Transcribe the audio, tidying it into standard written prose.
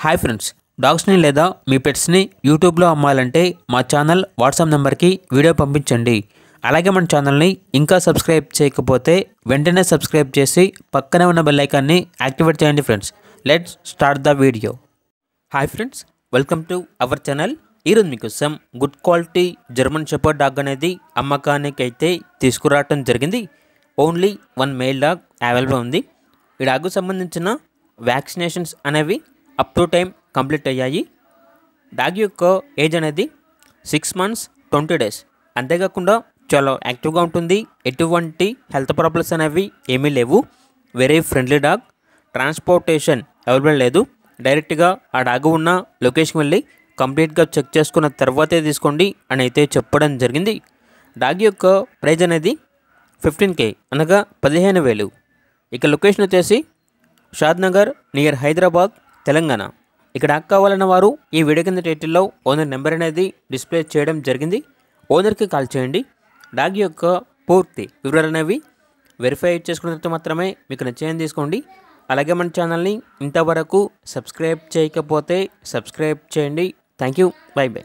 Hi friends, డాగ్స్ని లేదా మీ పెట్స్ని యూట్యూబ్లో అమ్మాలంటే మా ఛానల్ వాట్సాప్ నెంబర్కి వీడియో పంపించండి. అలాగే మన ఛానల్ని ఇంకా సబ్స్క్రైబ్ చేయకపోతే వెంటనే సబ్స్క్రైబ్ చేసి పక్కనే ఉన్న బెల్ ఐకాన్ని యాక్టివేట్ చేయండి friends. Let's start the video. Hi friends, welcome to our channel. ఈరోజు మీకోసం good quality German shepherd dog అనేది అమ్మకానికి అయితే తీసుకురావటం జరిగింది. ఓన్లీ 1 మేల్ డాగ్ అవైలబుల్ ఉంది. ఈ డాగ్కు సంబంధించిన వ్యాక్సినేషన్స్ అనేవి అప్ టు టైం కంప్లీట్ అయ్యాయి. డాగ్ యొక్క ఏజ్ అనేది 6 months 20 days. అంతేకాకుండా చాలా యాక్టివ్గా ఉంటుంది. ఎటువంటి హెల్త్ ప్రాబ్లమ్స్ అనేవి ఏమీ లేవు. Very friendly dog. Transportation available లేదు. డైరెక్ట్గా ఆ డాగ్ ఉన్న లొకేషన్కి వెళ్ళి కంప్లీట్గా చెక్ చేసుకున్న తర్వాతే తీసుకోండి అని అయితే చెప్పడం జరిగింది. డాగ్ యొక్క ప్రైజ్ అనేది 15K అనగా 15,000. ఇక లొకేషన్ వచ్చేసి షాద్నగర్ నియర్ హైదరాబాద్, తెలంగాణ. ఇక్కడ కావాలన్న వారు ఈ వీడియో కింద టైటిల్లో ఓనర్ నెంబర్ అనేది డిస్ప్లే చేయడం జరిగింది. ఓనర్కి కాల్ చేయండి. డాగ్ యొక్క పూర్తి వివరాలు అనేవి వెరిఫై చేసుకున్న తర్వాత మాత్రమే మీకు నచ్చేయని తీసుకోండి. అలాగే మన ఛానల్ని ఇంతవరకు సబ్స్క్రైబ్ చేయకపోతే సబ్స్క్రైబ్ చేయండి. Thank you. By by.